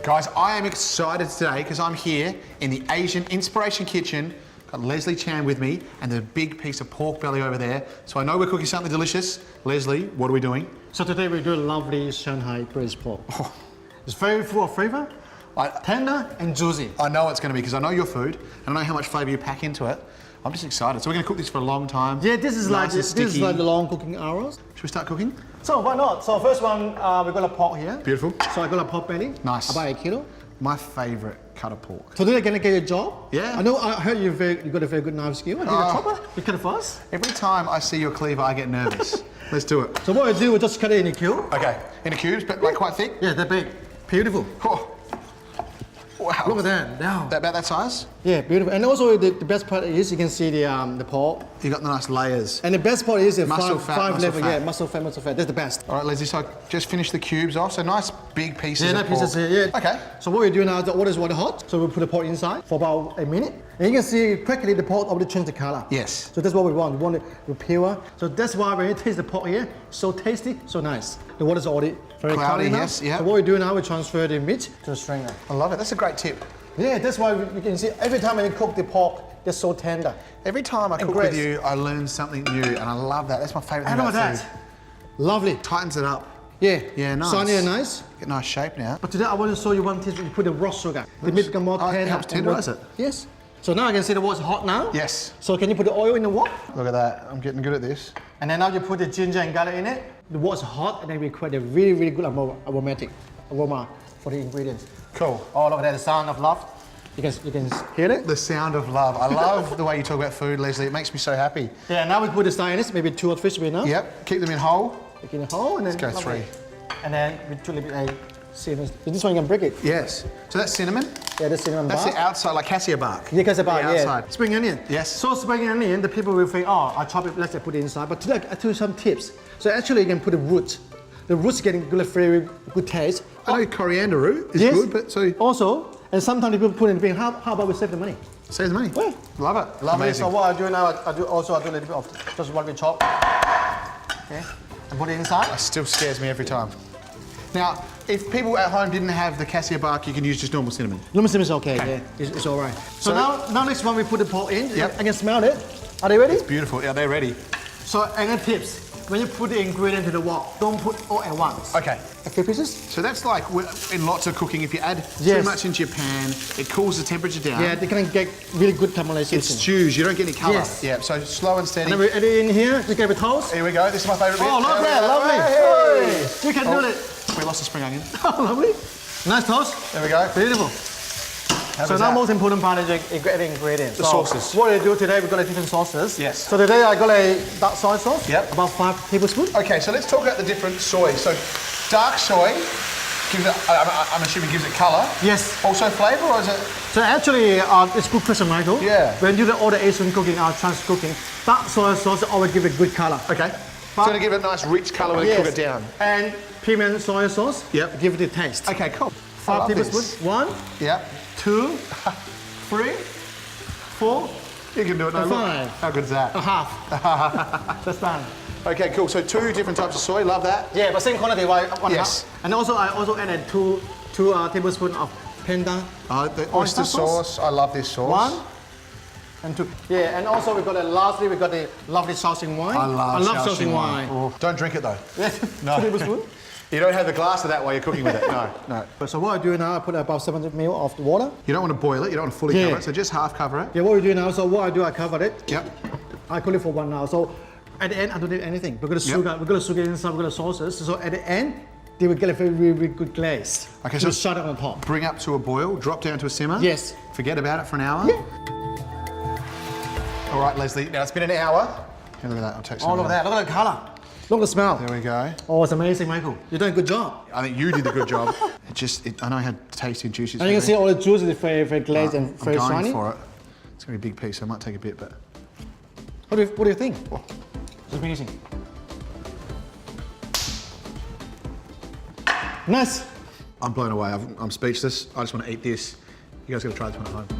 Guys, I am excited today because I'm here in the Asian Inspiration Kitchen. Got Leslie Chan with me and the big piece of pork belly over there. So I know we're cooking something delicious. Leslie, what are we doing? So today we're doing lovely Shanghai braised pork. Oh. It's very full of flavor, tender and juicy. I know it's going to be because I know your food and I know how much flavor you pack into it. I'm just excited. So we're going to cook this for a long time. Yeah, this is like the long cooking hours. Should we start cooking? So why not? So first one, we got a pork here. Beautiful. So I got a pork belly. Nice. About 1 kilo. My favorite cut of pork. So today I'm gonna get your job. Yeah. I know. I heard you got a very good knife skill. I did a chopper. You cut it for us. Every time I see your cleaver, I get nervous. Let's do it. So what I do, we just cut it in a cube. Okay. In the cubes, but like quite thick. Yeah, they're big. Beautiful. Oh. Wow. Look at that. Now. About that size? Yeah, beautiful. And also the best part is you can see the pork. You got the nice layers. And the best part is the muscle fat. Yeah, muscle fat. That's the best. All right, Leslie, so I just finished the cubes off. So nice big pieces of pork. Pieces here, yeah. Okay. So what we're doing now, the water is water hot. So we'll put the pork inside for about a minute. And you can see quickly the pork already changed the color. Yes. So that's what we want. We want it to pure. So that's why when you taste the pork here, so tasty, so nice. The water is already very cloudy now. Yes, yeah. So what we do now, we transfer the meat to the strainer. I love it. That's a great tip. Yeah, that's why you can see every time when you cook the pork, they're so tender. Every time I cook with you, I learn something new, and I love that. That's my favorite thing about that. food. Lovely. Tightens it up. Yeah. Yeah, nice. Sunny and nice. Get nice shape now. But today I want to show you one tip. You put the raw sugar. The meat becomes more tender. It helps tenderize it. Yes. So now I can see the water's hot now. Yes. So can you put the oil in the wok? Look at that. I'm getting good at this. And then now you put the ginger and garlic in it. The water's hot, and then we create a really, really good aromatic aroma for the ingredients. Cool. Oh, look at that, the sound of love. You can hear it? The sound of love. I love the way you talk about food, Leslie. It makes me so happy. Yeah, now we put the sardines, maybe 2 or 3 should be enough. Yep, keep them in whole. Make it in whole, and then Let's go 3. And then we put a little bit cinnamon. This one you can break it. Yes. So that's cinnamon? Yeah, that's cinnamon bark. That's the outside, like cassia bark. Yeah, cassia bark, the outside. Yeah. Spring onion. Yes. So spring onion, the people will think, oh, I chop it, let's put it inside. But today I tell you some tips. So actually you can put the root. The root's getting good flavor, good taste. I know coriander root is good, but so... Also, and sometimes people put in the bin, how about we save the money? Save the money? Yeah. Love it. Lovely. Amazing. So what I do now, I do a little bit of just what we chop. Okay. And put it inside. It still scares me every time. Now, if people at home didn't have the cassia bark, you can use just normal cinnamon. Normal cinnamon is okay, yeah. It's all right. So now next one we put the pork in. Yep. I can smell it. Are they ready? It's beautiful. Yeah, they're ready. So, and tips. When you put the ingredient to the wok, don't put all at once. Okay. A few pieces? So that's like in lots of cooking, if you add too much into your pan, it cools the temperature down. Yeah, they can get really good caramelization. It stews, you don't get any colour. Yes. Yeah, so slow and steady. And then we add it in here, just give it a toast. Here we go, this is my favourite bit. Oh, look at that, lovely. Hey. You can do it. We lost the spring onion. Oh, lovely. Nice toast. There we go. Beautiful. So now most important part is the ingredients. The sauces. What I do today, we've got different sauces. Yes. So today I got a dark soy sauce. Yep. About 5 tablespoons. Okay, so let's talk about the different soy. So dark soy, gives it, I'm assuming gives it colour. Yes. Also flavour, or is it? So actually, it's good question, Michael. Yeah. When you do all the Asian cooking, Chinese cooking, dark soy sauce always give it good colour. Okay. So to give it a nice rich colour when you cook it down. And piment soy sauce. Yep. Give it a taste. Okay, cool. 5 tablespoons. 1. Yep. 2. 3. 4. You can do it. No, 5. Look. How good is that? A half. That's done. Okay, cool. So 2 different types of soy. Love that. Yeah, but same quantity. One yes. half. And also, I also added 2 tablespoons of panda. The oyster sauce. I love this sauce. 1 and 2. Yeah, and also lastly we got the lovely Shaoxing wine. I love Shaoxing wine. Oh. Don't drink it though. No. 2 tablespoons. You don't have the glass of that while you're cooking with it. No. So what I do now, I put about 700 ml of the water. You don't want to boil it. You don't want to fully cover it. So just half cover it. Yeah, what we do now, so what I do, I cover it. Yep. I cook it for 1 hour. So at the end, I don't need anything. We've got the sugar, we've got the sugar inside, we've got the sauces. So at the end, they will get a very, very good glaze. Okay, so shut it on top. Bring up to a boil, drop down to a simmer. Yes. Forget about it for an hour. Yeah. All right, Leslie. Now it's been an hour. Hey, look at that. I'll take some. Oh, look at that. Look at the colour. Look at the smell. There we go. Oh, it's amazing, Michael. You're doing a good job. I think you did a good job. I know how tasty and juicy it's and you can see all the juice is very, very glazed and very I'm going shiny. for it. It's going to be a big piece, so I might take a bit, but... What do you think? Oh. It's amazing. Nice. I'm blown away. I'm speechless. I just want to eat this. You guys got to try this one at home.